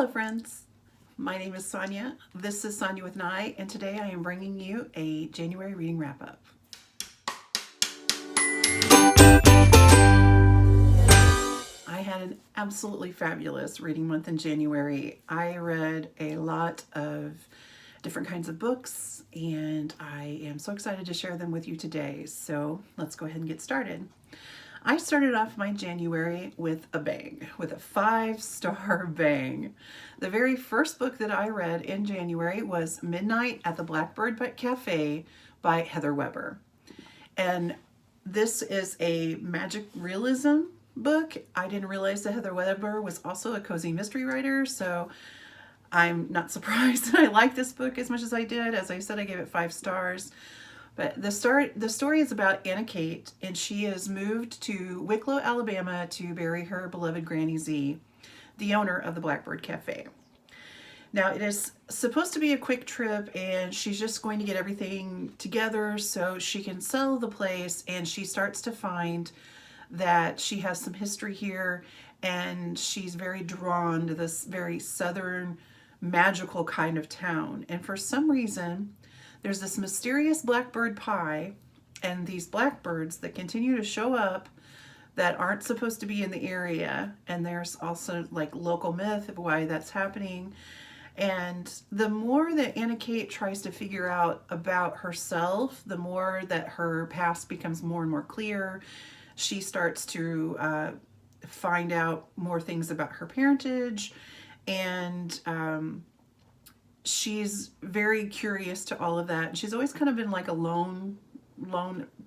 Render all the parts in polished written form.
Hello friends, my name is Sonia. This is Sonia with an I, and today I am bringing you a January reading wrap-up. I had an absolutely fabulous reading month in January. I read a lot of different kinds of books, and I am so excited to share them with you today. So let's go ahead and get started. I started off my January with a bang, with a 5-star bang. The very first book that I read in January was Midnight at the Blackbird Cafe by Heather Weber. And this is a magic realism book. I didn't realize that Heather Weber was also a cozy mystery writer, so I'm not surprised that I liked this book as much as I did. As I said, I gave it 5 stars. But the story is about Anna Kate, and she has moved to Wicklow, Alabama to bury her beloved Granny Z, the owner of the Blackbird Cafe. Now, it is supposed to be a quick trip, and she's just going to get everything together so she can sell the place, and she starts to find that she has some history here, and she's very drawn to this very southern, magical kind of town. And for some reason, there's this mysterious blackbird pie and these blackbirds that continue to show up that aren't supposed to be in the area. And there's also like local myth of why that's happening. And the more that Anna Kate tries to figure out about herself, the more that her past becomes more and more clear. She starts to find out more things about her parentage, and she's very curious to all of that. She's always kind of been like a lone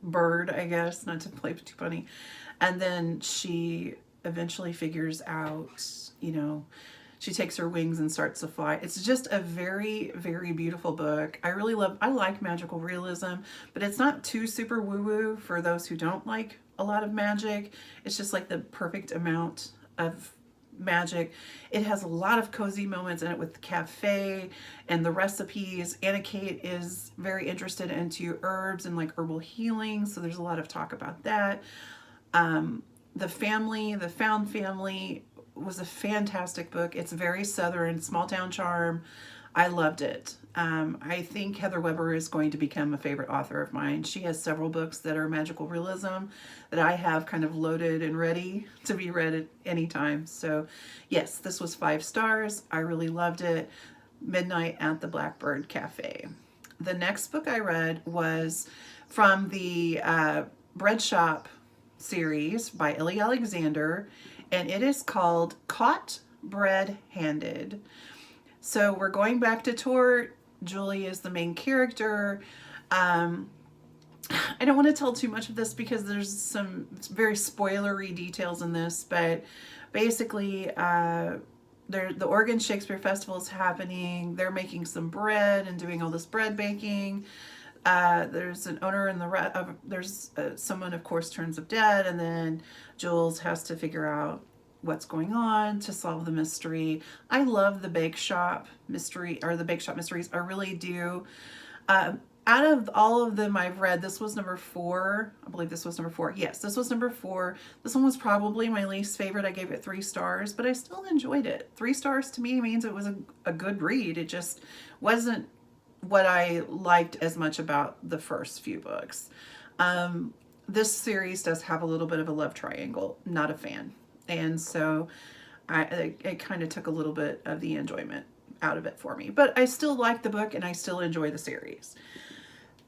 bird, I guess, not to play too funny. And then she eventually figures out, she takes her wings and starts to fly. It's just a very, very beautiful book. I like magical realism, but it's not too super woo-woo for those who don't like a lot of magic. It's just like the perfect amount of magic. It has a lot of cozy moments in it with the cafe and the recipes. Anna Kate is very interested into herbs and like herbal healing, so there's a lot of talk about that. The found family was a fantastic book. It's very southern, small town charm. I loved it. I think Heather Weber is going to become a favorite author of mine. She has several books that are magical realism that I have kind of loaded and ready to be read at any time. So yes, this was 5 stars. I really loved it. Midnight at the Blackbird Cafe. The next book I read was from the Bread Shop series by Ellie Alexander, and it is called Caught Bread-Handed. So we're going back to Tort. Julie is the main character. I don't want to tell too much of this because there's some very spoilery details in this, but basically the Oregon Shakespeare Festival is happening. They're making some bread and doing all this bread baking. There's an owner in there's someone, of course, turns up dead, and then Jules has to figure out what's going on to solve the mystery. I love the bake shop mystery, or the bake shop mysteries. I really do. Out of all of them I've read, this was number 4. I believe this was number 4. Yes, this was number 4. This one was probably my least favorite. I gave it 3 stars, but I still enjoyed it. 3 stars to me means it was a good read. It just wasn't what I liked as much about the first few books. This series does have a little bit of a love triangle. Not a fan. And so it kind of took a little bit of the enjoyment out of it for me. But I still like the book, and I still enjoy the series.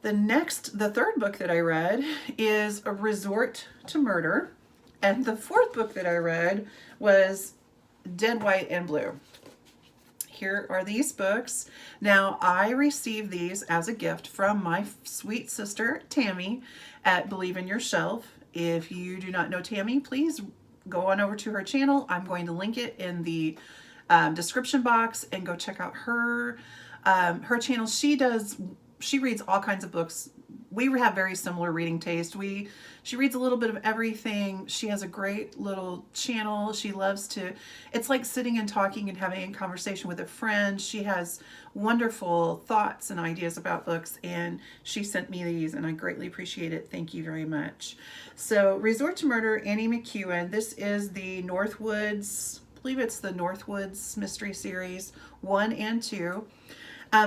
The third book that I read is A Resort to Murder. And the fourth book that I read was Dead, White, and Blue. Here are these books. Now, I received these as a gift from my sweet sister, Tammy, at Believe in Your Shelf. If you do not know Tammy, please go on over to her channel. I'm going to link it in the description box, and go check out her channel. She reads all kinds of books. We have very similar reading taste. She reads a little bit of everything. She has a great little channel. She loves to, it's like sitting and talking and having a conversation with a friend. She has wonderful thoughts and ideas about books, and she sent me these, and I greatly appreciate it. Thank you very much. So Resort to Murder, Annie McEwen. This is the Northwoods believe it's the Northwoods Mystery Series 1 and 2.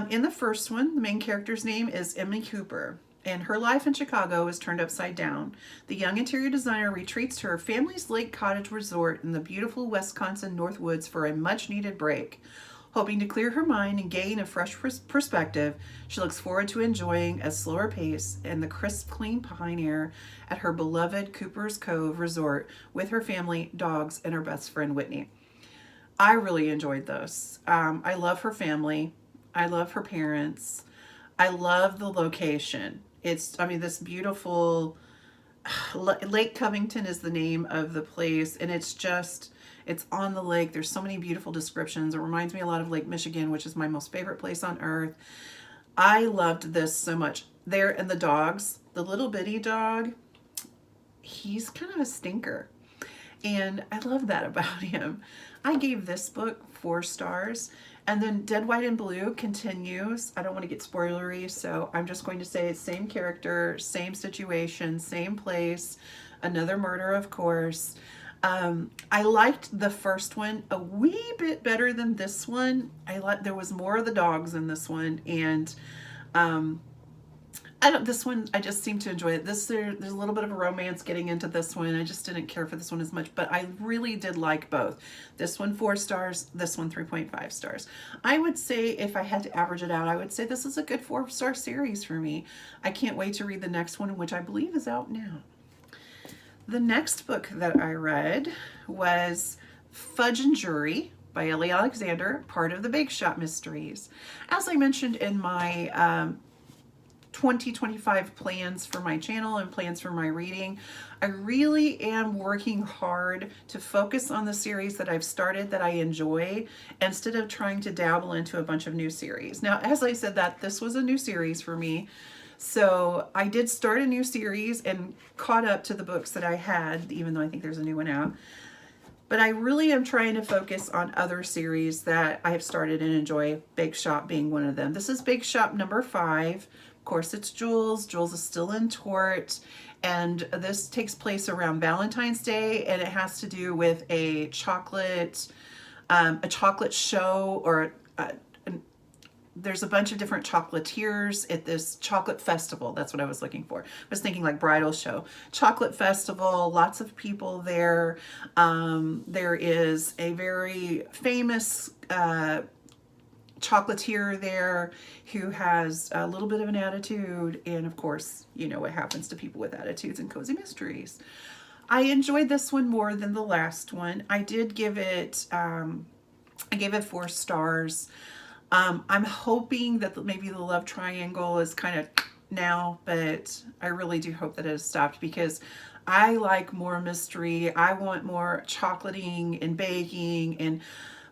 In the first one, the main character's name is Emily Cooper, and her life in Chicago is turned upside down. The young interior designer retreats to her family's lake cottage resort in the beautiful Wisconsin Northwoods for a much-needed break. Hoping to clear her mind and gain a fresh perspective, she looks forward to enjoying a slower pace and the crisp, clean pine air at her beloved Cooper's Cove resort with her family, dogs, and her best friend Whitney. I really enjoyed this. I love her family. I love her parents. I love the location. This beautiful Lake Covington is the name of the place, and it's on the lake. There's so many beautiful descriptions. It reminds me a lot of Lake Michigan, which is my most favorite place on earth. I loved this so much. There, and the dogs, the little bitty dog, he's kind of a stinker. And I love that about him. I gave this book 4 stars. And then Dead, White, and Blue continues. I don't want to get spoilery, so I'm just going to say it's same character, same situation, same place, another murder, of course. I liked the first one a wee bit better than this one. There was more of the dogs in this one, and this one, I just seem to enjoy it. There's a little bit of a romance getting into this one. I just didn't care for this one as much, but I really did like both. This one 4 stars, this one 3.5 stars. I would say if I had to average it out, I would say this is a good 4-star series for me. I can't wait to read the next one, which I believe is out now. The next book that I read was Fudge and Jury by Ellie Alexander, part of the Bake Shop Mysteries. As I mentioned in my 2025 plans for my channel and plans for my reading, I really am working hard to focus on the series that I've started that I enjoy instead of trying to dabble into a bunch of new series. Now, as I said, that this was a new series for me, so I did start a new series and caught up to the books that I had, even though I think there's a new one out. But I really am trying to focus on other series that I have started and enjoy, Bake Shop being one of them. This is Bake Shop number 5. Of course, it's Jules. Jules is still in tort, and this takes place around Valentine's Day, and it has to do with a chocolate show, or there's a bunch of different chocolatiers at this chocolate festival. That's what I was looking for. I was thinking like bridal show. Chocolate festival, lots of people there. There is a very famous chocolatier there who has a little bit of an attitude, and of course, you know what happens to people with attitudes in cozy mysteries. I enjoyed this one more than the last one. I did give it I gave it 4 stars. I'm hoping that maybe the love triangle is kind of now, but I really do hope that it has stopped, because I like more mystery. I want more chocolating and baking, and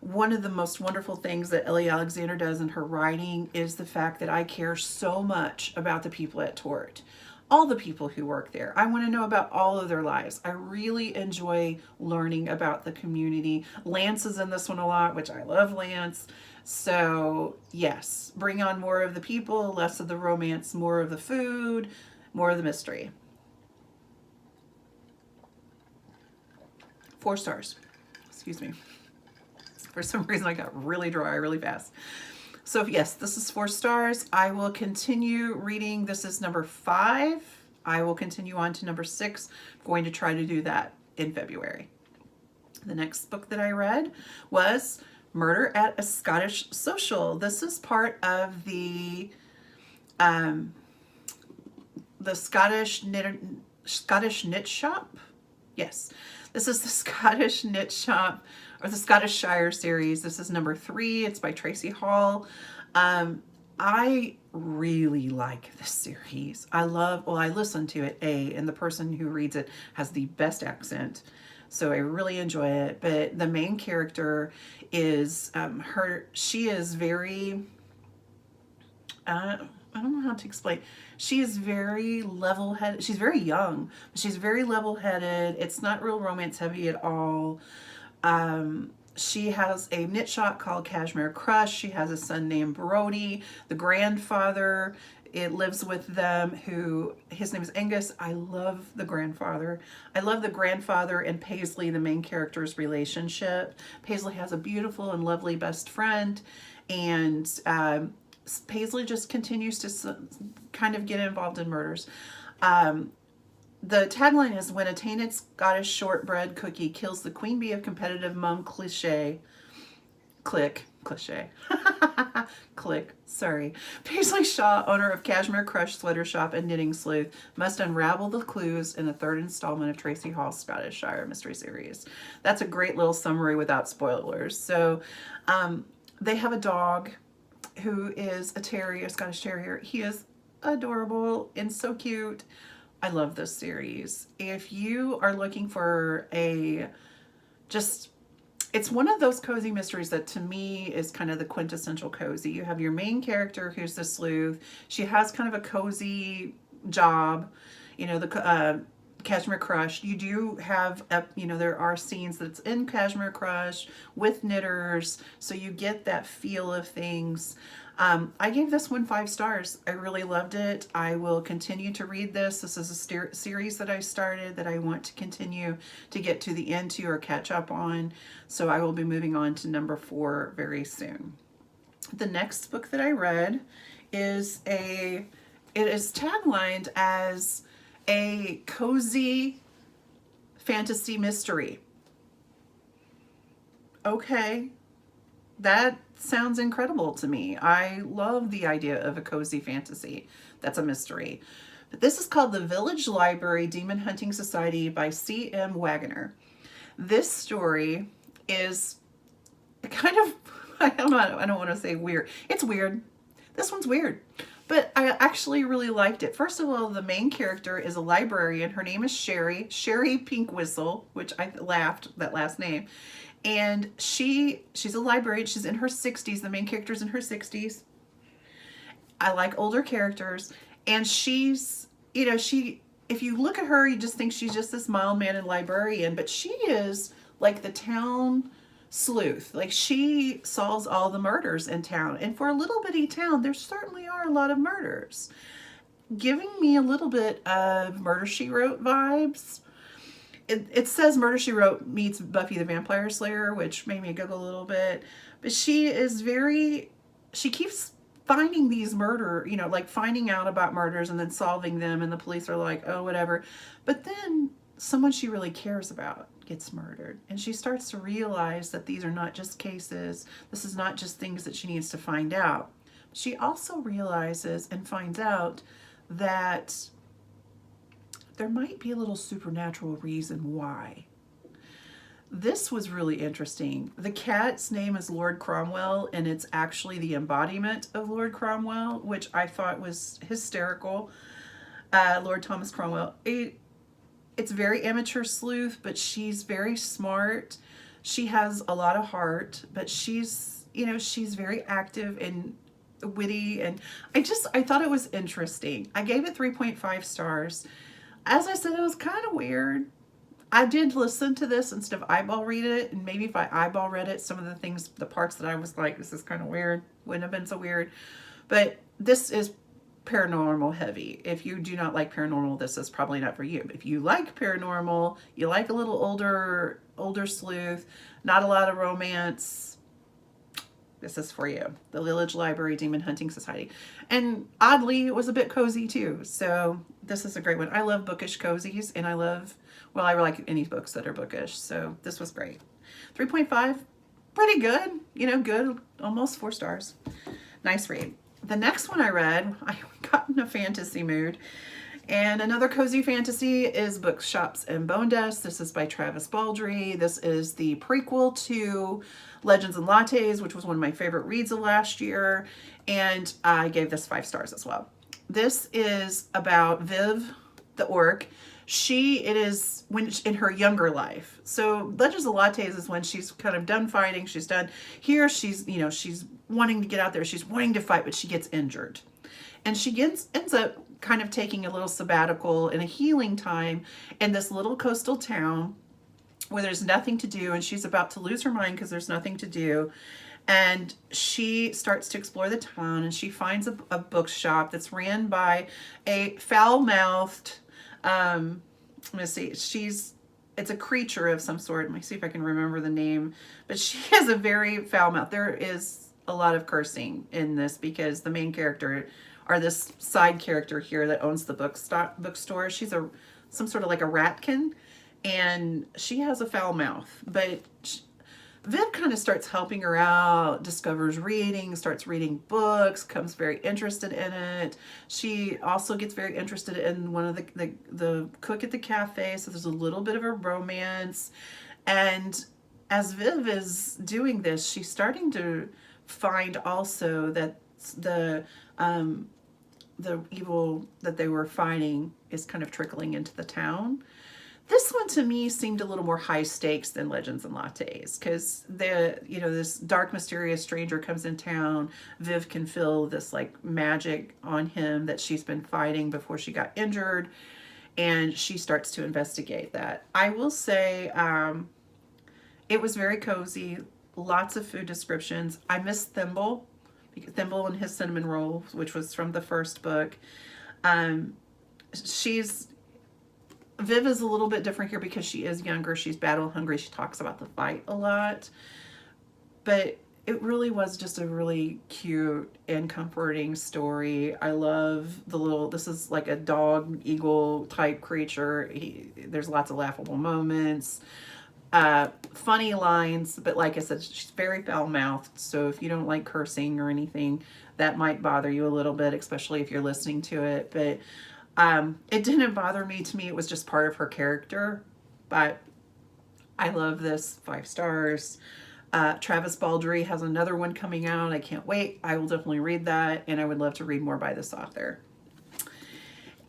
one of the most wonderful things that Ellie Alexander does in her writing is the fact that I care so much about the people at Tort. All the people who work there. I want to know about all of their lives. I really enjoy learning about the community. Lance is in this one a lot, which I love Lance. So yes, bring on more of the people, less of the romance, more of the food, more of the mystery. 4 stars. Excuse me. For some reason, I got really dry really fast. So yes, this is 4 stars. I will continue reading. This is number 5. I will continue on to number 6. I'm going to try to do that in February. The next book that I read was Murder at a Scottish Social. This is part of the Scottish Knit Shop. Yes, this is the Scottish Knit Shop, or the Scottish Shire series. This is number 3. It's by Tracy Hall. I really like this series. I listen to it, and the person who reads it has the best accent. So I really enjoy it. But the main character is she is very, I don't know how to explain. She is very level-headed. She's very young, but she's very level-headed. It's not real romance heavy at all. She has a knit shop called Cashmere Crush. She has a son named Brody. The grandfather it lives with them, who, his name is Angus. I love the grandfather. I love the grandfather and Paisley, the main character's relationship. Paisley has a beautiful and lovely best friend, and Paisley just continues to kind of get involved in murders. The tagline is, when a tainted Scottish shortbread cookie kills the queen bee of competitive mum cliche, click, sorry. Paisley Shaw, owner of Cashmere Crush Sweater Shop and Knitting Sleuth, must unravel the clues in the third installment of Tracy Hall's Scottish Shire mystery series. That's a great little summary without spoilers. So they have a dog who is a terrier, a Scottish Terrier. He is adorable and so cute. I love this series. If you are looking for it's one of those cozy mysteries that to me is kind of the quintessential cozy. You have your main character who's the sleuth. She has kind of a cozy job, the Cashmere Crush. You do have, there are scenes that's in Cashmere Crush with knitters, so you get that feel of things. I gave this one 5 stars. I really loved it. I will continue to read this. This is a series that I started that I want to continue to get to the end to or catch up on. So I will be moving on to number 4 very soon. The next book that I read is it is taglined as a cozy fantasy mystery. Okay, that sounds incredible to me. I love the idea of a cozy fantasy that's a mystery. But this is called The Village Library Demon Hunting Society by C.M. Wagoner. This story is kind of, I don't want to say weird. It's weird. This one's weird. But I actually really liked it. First of all, the main character is a librarian. Her name is Sherry Pink Whistle, which I laughed, that last name. And she's a librarian. She's in her 60s. The main character's in her 60s. I like older characters. And she's, if you look at her, you just think she's just this mild-mannered librarian. But she is like the town sleuth. Like, she solves all the murders in town. And for a little bitty town, there certainly are a lot of murders. Giving me a little bit of Murder, She Wrote vibes. It says Murder, She Wrote meets Buffy the Vampire Slayer, which made me giggle a little bit. But she keeps finding these like finding out about murders and then solving them, and the police are like, oh, whatever. But then someone she really cares about gets murdered, and she starts to realize that these are not just cases. This is not just things that she needs to find out. She also realizes and finds out that there might be a little supernatural reason why. This was really interesting. The cat's name is Lord Cromwell, and it's actually the embodiment of Lord Cromwell, which I thought was hysterical. Lord Thomas Cromwell. It's very amateur sleuth, but she's very smart. She has a lot of heart, but she's very active and witty, and I thought it was interesting. I gave it 3.5 stars. As I said, it was kind of weird. I did listen to this instead of eyeball read it, and maybe if I eyeball read it, some of the parts that I was like, this is kind of weird, wouldn't have been so weird. But this is paranormal heavy. If you do not like paranormal, this is probably not for you. But if you like paranormal, you like a little older sleuth, not a lot of romance, this is for you. The Village Library Demon Hunting Society. And oddly, it was a bit cozy too. So this is a great one. I love bookish cozies, and I like any books that are bookish. So this was great. 3.5, pretty good. Good, almost 4 stars. Nice read. The next one I read, I got in a fantasy mood. And another cozy fantasy is Bookshops and Bonedust. This is by Travis Baldree. This is the prequel to Legends and Lattes, which was one of my favorite reads of last year. And I gave this 5 stars as well. This is about Viv, the orc. It is when in her younger life. So Legends of Lattes is when she's kind of done fighting. She's done. Here she's wanting to get out there. She's wanting to fight, but she gets injured. And she ends up kind of taking a little sabbatical and a healing time in this little coastal town where there's nothing to do, and she's about to lose her mind because there's nothing to do. And she starts to explore the town, and she finds a bookshop that's ran by a foul-mouthed, let me see, it's a creature of some sort. Let me see if I can remember the name. But she has a very foul mouth. There is a lot of cursing in this because the main character, or this side character here that owns the bookstore, she's some sort of like a ratkin, and she has a foul mouth. But Viv kind of starts helping her out, discovers reading, starts reading books, becomes very interested in it. She also gets very interested in one of the cook at the cafe, so there's a little bit of a romance. And as Viv is doing this, she's starting to find also that the evil that they were fighting is kind of trickling into the town. This one to me seemed a little more high stakes than Legends and Lattes, because this dark mysterious stranger comes in town. Viv can feel this like magic on him that she's been fighting before she got injured, and she starts to investigate that. I will say it was very cozy, lots of food descriptions. I miss Thimble and his cinnamon roll, which was from the first book. Viv is a little bit different here because she is younger. She's battle hungry. She talks about the fight a lot. But it really was just a really cute and comforting story. I love this is like a dog eagle type creature. There's lots of laughable moments, funny lines, but like I said, she's very foul-mouthed. So if you don't like cursing or anything, that might bother you a little bit, especially if you're listening to it. But it didn't bother me. To me, it was just part of her character. But I love this. 5 stars. Travis Baldree has another one coming out. I can't wait. I will definitely read that, and I would love to read more by this author.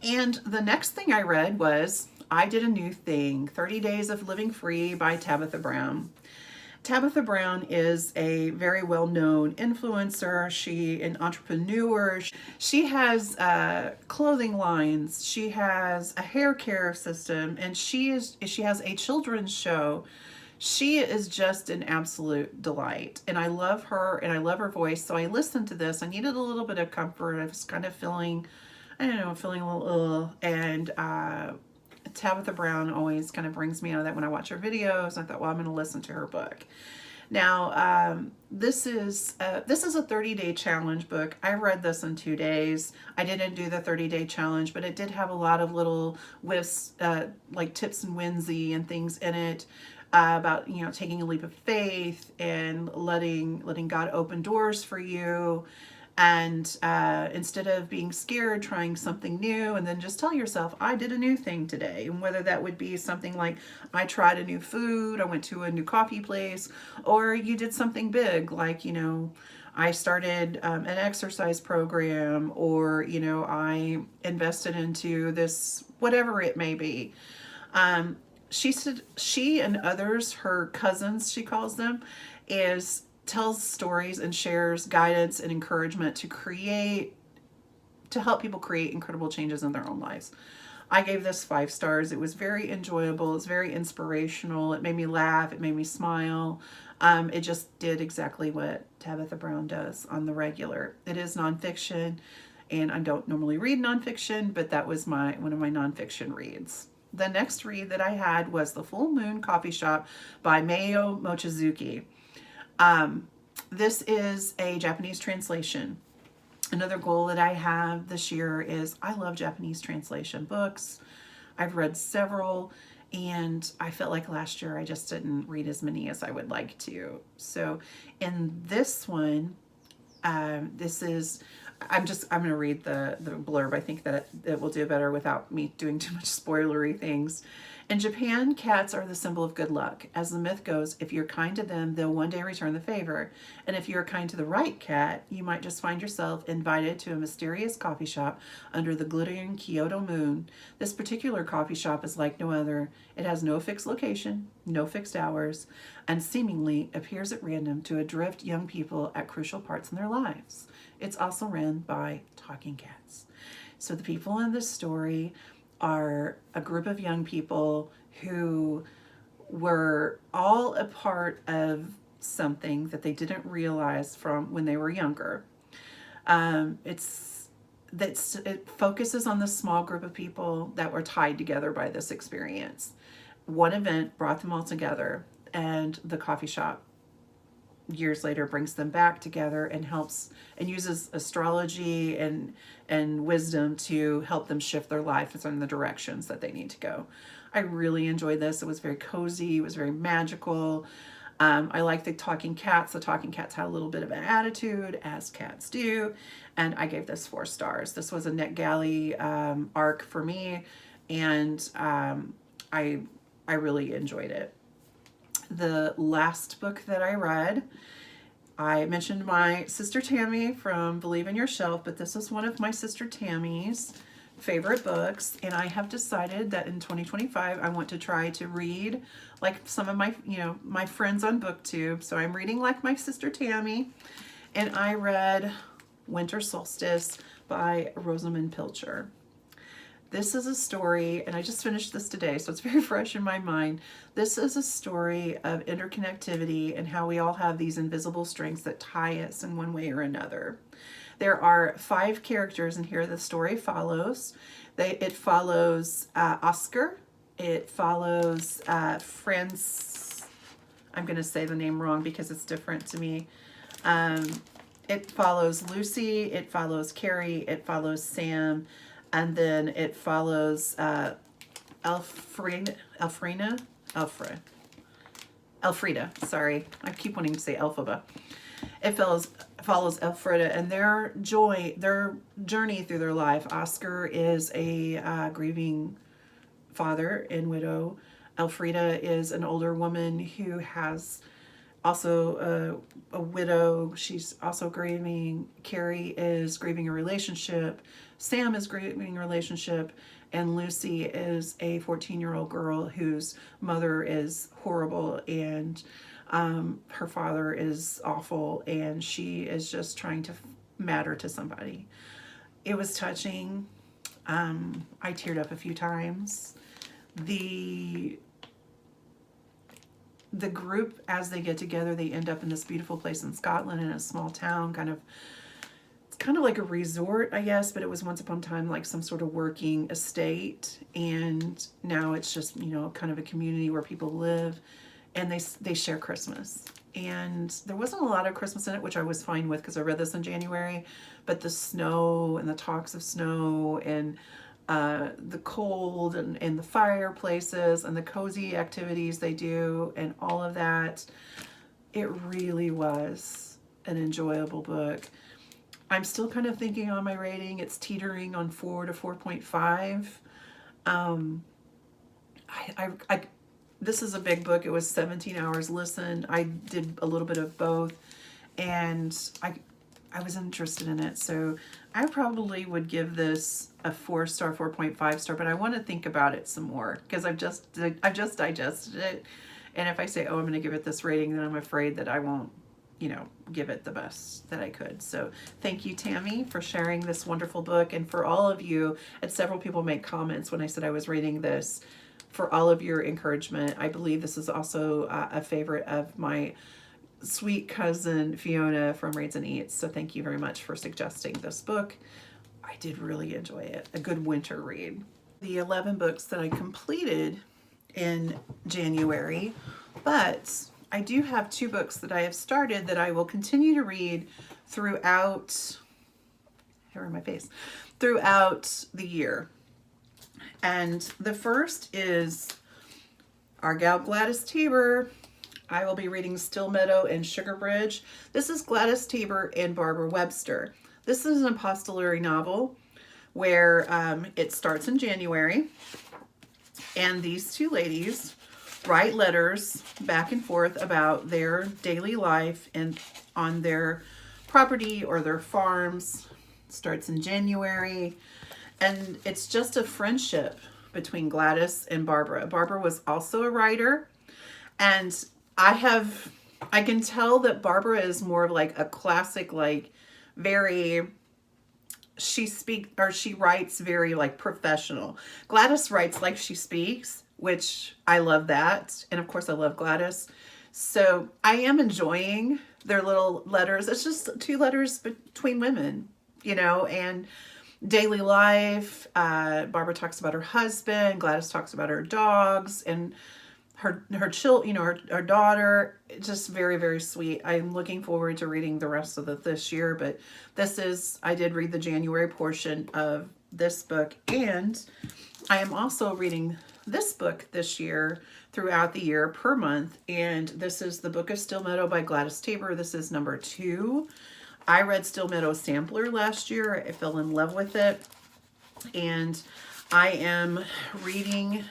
And the next thing I read was I Did a New Thing, 30 Days of Living Free by Tabitha Brown. Tabitha Brown is a very well-known influencer. An entrepreneur. She has clothing lines. She has a hair care system, and she has a children's show. She is just an absolute delight, and I love her, and I love her voice. So I listened to this. I needed a little bit of comfort. I was kind of feeling a little ill, and Tabitha Brown always kind of brings me out of that when I watch her videos. I thought, well, I'm going to listen to her book. Now, this is a 30-day challenge book. I read this in 2 days. I didn't do the 30-day challenge, but it did have a lot of little whiffs, like tips and whimsy and things in it, about taking a leap of faith and letting God open doors for you. And instead of being scared, trying something new, and then just tell yourself, I did a new thing today. And whether that would be something like, I tried a new food, I went to a new coffee place, or you did something big, like, I started an exercise program, or, I invested into this, whatever it may be. She said she and others, her cousins, she calls them, tells stories and shares guidance and encouragement to help people create incredible changes in their own lives. I gave this 5 stars. It was very enjoyable. It's very inspirational. It made me laugh. It made me smile. It just did exactly what Tabitha Brown does on the regular. It is nonfiction, and I don't normally read nonfiction, but that was one of my nonfiction reads. The next read that I had was The Full Moon Coffee Shop by Mayo Mochizuki. This is a Japanese translation. Another goal that I have this year is I love Japanese translation books. I've read several, and I felt like last year I just didn't read as many as I would like to. So in this one, I'm going to read the blurb. I think that it will do better without me doing too much spoilery things. In Japan, cats are the symbol of good luck. As the myth goes, if you're kind to them, they'll one day return the favor. And if you're kind to the right cat, you might just find yourself invited to a mysterious coffee shop under the glittering Kyoto moon. This particular coffee shop is like no other. It has no fixed location, no fixed hours, and seemingly appears at random to adrift young people at crucial parts in their lives. It's also run by talking cats. So the people in this story are a group of young people who were all a part of something that they didn't realize from when they were younger. It focuses on the small group of people that were tied together by this experience. One event brought them all together, and the coffee shop years later brings them back together and helps and uses astrology and wisdom to help them shift their lives in the directions that they need to go. I really enjoyed this. It was very cozy. It was very magical. I like the talking cats. The talking cats had a little bit of an attitude, as cats do, and I gave this 4 stars. This was a NetGalley arc for me, and I really enjoyed it. The last book that I read, I mentioned my sister Tammy from Believe in Your Shelf, but this is one of my sister Tammy's favorite books, and I have decided that in 2025 I want to try to read like some of my, my friends on BookTube. So I'm reading like my sister Tammy, and I read Winter Solstice by Rosamund Pilcher. This is a story, and I just finished this today, so it's very fresh in my mind. This is a story of interconnectivity and how we all have these invisible strings that tie us in one way or another. There are 5 characters in here the story follows. It follows Oscar. It follows Franz. I'm going to say the name wrong because it's different to me. It follows Lucy. It follows Carrie. It follows Sam. And then it follows Elfrida. Sorry, I keep wanting to say Elphaba. It follows Elfrida and their journey through their life. Oscar is a grieving father and widow. Elfrida is an older woman who has also a widow. She's also grieving. Carrie is grieving a relationship. Sam is grieving a relationship. And Lucy is a 14-year-old girl whose mother is horrible and her father is awful, and she is just trying to matter to somebody. It was touching. I teared up a few times. The group, as they get together, they end up in this beautiful place in Scotland in a small town, it's kind of like a resort, I guess, but it was once upon a time like some sort of working estate, and now it's just, kind of a community where people live, and they share Christmas. And there wasn't a lot of Christmas in it, which I was fine with because I read this in January, but the snow and the talks of snow and the cold and the fireplaces and the cozy activities they do and all of that, it really was an enjoyable book. I'm still kind of thinking on my rating. It's teetering on 4 to 4.5. This is a big book. It was 17 hours listen. I did a little bit of both, and I was interested in it. So I probably would give this a 4-star, 4.5 star, but I want to think about it some more because I've just digested it. And if I say, oh, I'm going to give it this rating, then I'm afraid that I won't, give it the best that I could. So thank you, Tammy, for sharing this wonderful book. And for all of you, and several people made comments when I said I was reading this, for all of your encouragement. I believe this is also a favorite of my sweet cousin Fiona from Reads and Eats. So thank you very much for suggesting this book. I did really enjoy it. A good winter read. The 11 books that I completed in January, but I do have 2 books that I have started that I will continue to read throughout, hair on my face, throughout the year. And the first is our gal Gladys Tabor. I will be reading Still Meadow and Sugar Bridge. This is Gladys Tabor and Barbara Webster. This is an epistolary novel where it starts in January, and these 2 ladies write letters back and forth about their daily life and on their property or their farms. It starts in January, and it's just a friendship between Gladys and Barbara. Barbara was also a writer, and I can tell that Barbara is more of like a classic, like she writes very like professional. Gladys writes like she speaks, which I love that. And of course I love Gladys. So I am enjoying their little letters. It's just two letters between women, and daily life. Barbara talks about her husband. Gladys talks about her dogs and her child, her daughter. Just very, very sweet. I'm looking forward to reading the rest of this year, but I did read the January portion of this book, and I am also reading this book this year throughout the year per month, and this is The Book of Still Meadow by Gladys Tabor. This is number 2. I read Still Meadow Sampler last year. I fell in love with it, and I am reading,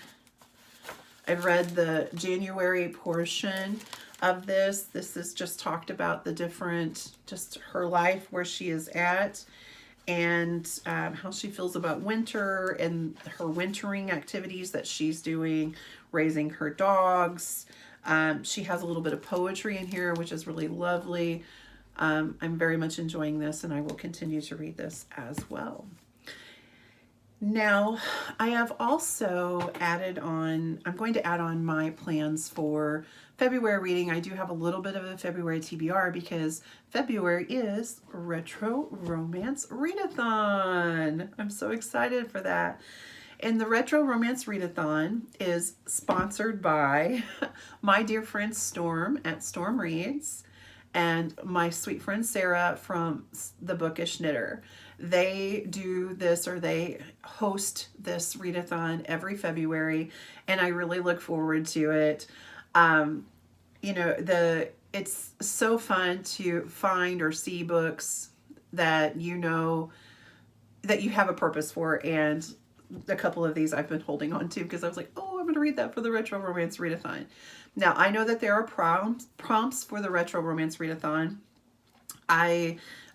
I've read the January portion of this. This is just talked about the different, just her life, where she is at, and how she feels about winter and her wintering activities that she's doing, raising her dogs. She has a little bit of poetry in here, which is really lovely. I'm very much enjoying this, and I will continue to read this as well. Now, I have also I'm going to add on my plans for February reading. I do have a little bit of a February TBR because February is Retro Romance Readathon. I'm so excited for that. And the Retro Romance Readathon is sponsored by my dear friend Storm at Storm Reads and my sweet friend Sarah from The Bookish Knitter. They do this, or they host this readathon every February, and I really look forward to it. It's so fun to find or see books that that you have a purpose for, and a couple of these I've been holding on to because I was like, oh, I'm going to read that for the Retro Romance Readathon. Now, I know that there are prompts for the Retro Romance Readathon.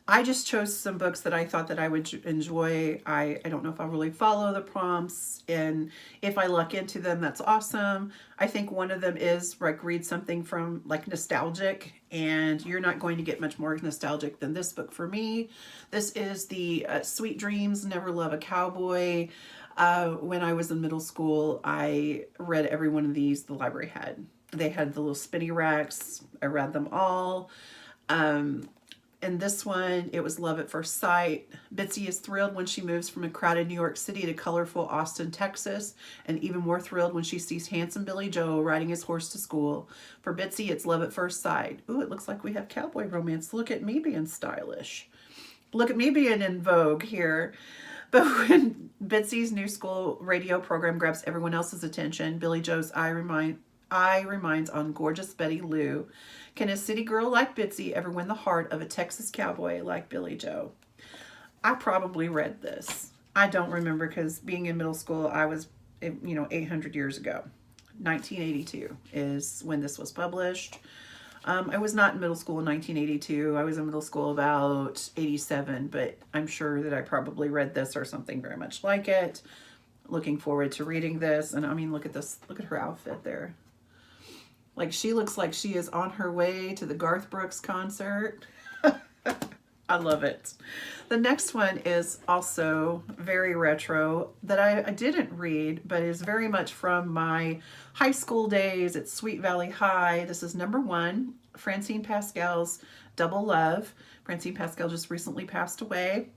I just chose some books that I thought that I would enjoy. I don't know if I'll really follow the prompts, and if I luck into them, that's awesome. I think one of them is read something from nostalgic, and you're not going to get much more nostalgic than this book for me. This is the Sweet Dreams, Never Love a Cowboy. When I was in middle school, I read every one of these the library had. They had the little spinny racks. I read them all. And this one, it was love at first sight. Bitsy is thrilled when she moves from a crowded New York City to colorful Austin, Texas, and even more thrilled when she sees handsome Billy Joe riding his horse to school. For Bitsy, it's love at first sight. Ooh, it looks like we have cowboy romance. Look at me being stylish. Look at me being in vogue here. But when Bitsy's new school radio program grabs everyone else's attention, Billy Joe's eye reminds on gorgeous Betty Lou. Can a city girl like Bitsy ever win the heart of a Texas cowboy like Billy Joe? I probably read this. I don't remember because being in middle school, I was, 800 years ago. 1982 is when this was published. I was not in middle school in 1982. I was in middle school about 87, but I'm sure that I probably read this or something very much like it. Looking forward to reading this. And I mean, look at this. Look at her outfit there. She looks like she is on her way to the Garth Brooks concert. I love it. The next one is also very retro that I didn't read, but is very much from my high school days. It's Sweet Valley High. This is number 1, Francine Pascal's Double Love. Francine Pascal just recently passed away.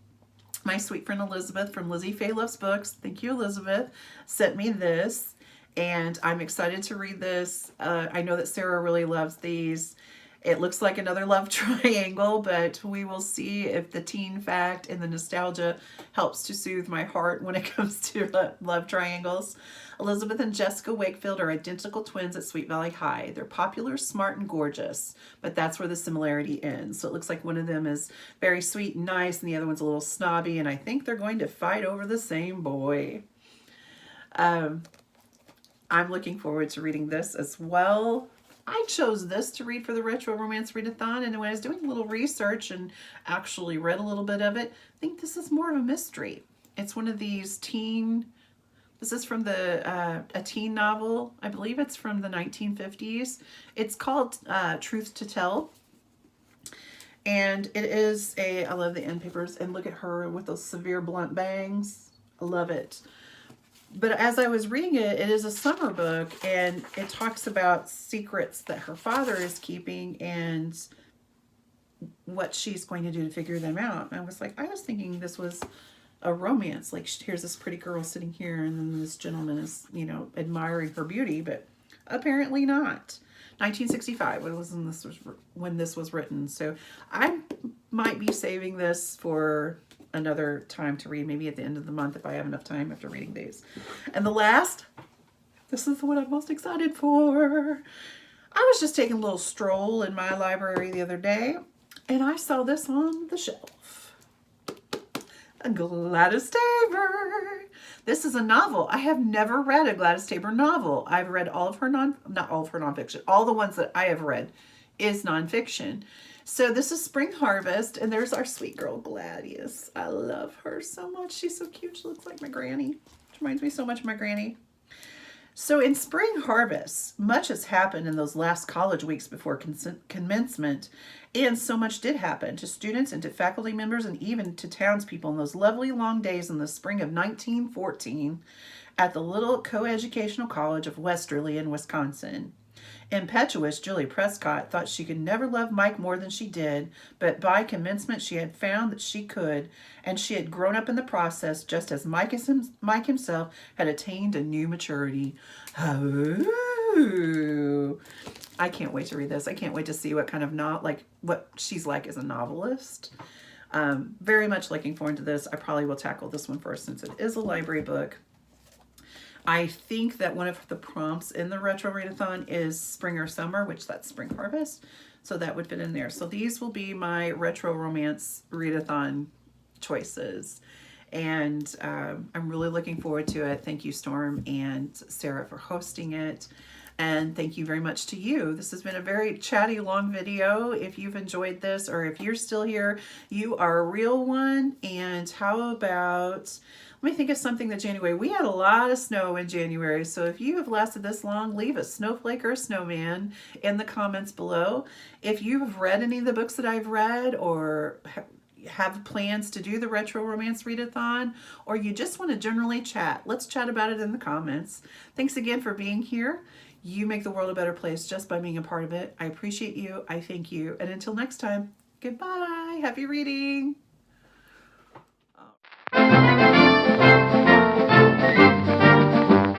My sweet friend Elizabeth from Lizzie Faye Loves Books, thank you Elizabeth, sent me this. And I'm excited to read this. I know that Sarah really loves these. It looks like another love triangle, but we will see if the teen fact and the nostalgia helps to soothe my heart when it comes to love triangles. Elizabeth and Jessica Wakefield are identical twins at Sweet Valley High. They're popular, smart, and gorgeous, but that's where the similarity ends. So it looks like one of them is very sweet and nice, and the other one's a little snobby, and I think they're going to fight over the same boy. I'm looking forward to reading this as well. I chose this to read for the Retro Romance Readathon, and when I was doing a little research and actually read a little bit of it, I think this is more of a mystery. It's one of these this is from a teen novel. I believe it's from the 1950s. It's called Truth to Tell. And it is I love the end papers, and look at her with those severe blunt bangs. I love it. But as I was reading it, it is a summer book, and it talks about secrets that her father is keeping and what she's going to do to figure them out. And I was like, I was thinking this was a romance. Like, here's this pretty girl sitting here, and then this gentleman is, you know, admiring her beauty, but apparently not. 1965 when this was written. So I might be saving this for another time to read, maybe at the end of the month if I have enough time after reading these. And the last, this is the one I'm most excited for. I was just taking a little stroll in my library the other day, and I saw this on the shelf. Gladys Taber. This is a novel. I have never read a Gladys Taber novel. I've read all of her not all of her nonfiction. All the ones that I have read is nonfiction. So this is Spring Harvest, and there's our sweet girl Gladys. I love her so much. She's so cute. She looks like my granny. She reminds me so much of my granny. So in Spring Harvest, much has happened in those last college weeks before commencement, and so much did happen to students and to faculty members and even to townspeople in those lovely long days in the spring of 1914 at the little coeducational college of Westerly in Wisconsin. Impetuous Julie Prescott thought she could never love Mike more than she did, but by commencement she had found that she could, and she had grown up in the process just as Mike himself had attained a new maturity. Oh, I can't wait to read this. I can't wait to see what kind of what she's like as a novelist. Very much looking forward to this. I probably will tackle this one first since it is a library book. I think that one of the prompts in the retro readathon is spring or summer, which that's Spring Harvest. So that would fit in there. So these will be my retro romance readathon choices. And I'm really looking forward to it. Thank you, Storm and Sarah, for hosting it. And thank you very much to you. This has been a very chatty, long video. If you've enjoyed this, or if you're still here, you are a real one. And how about, let me think of something that January, we had a lot of snow in January. So if you have lasted this long, leave a snowflake or a snowman in the comments below. If you have read any of the books that I've read, or have plans to do the retro romance readathon, or you just want to generally chat, let's chat about it in the comments. Thanks again for being here. You make the world a better place just by being a part of it. I appreciate you. I thank you. And until next time, goodbye. Happy reading.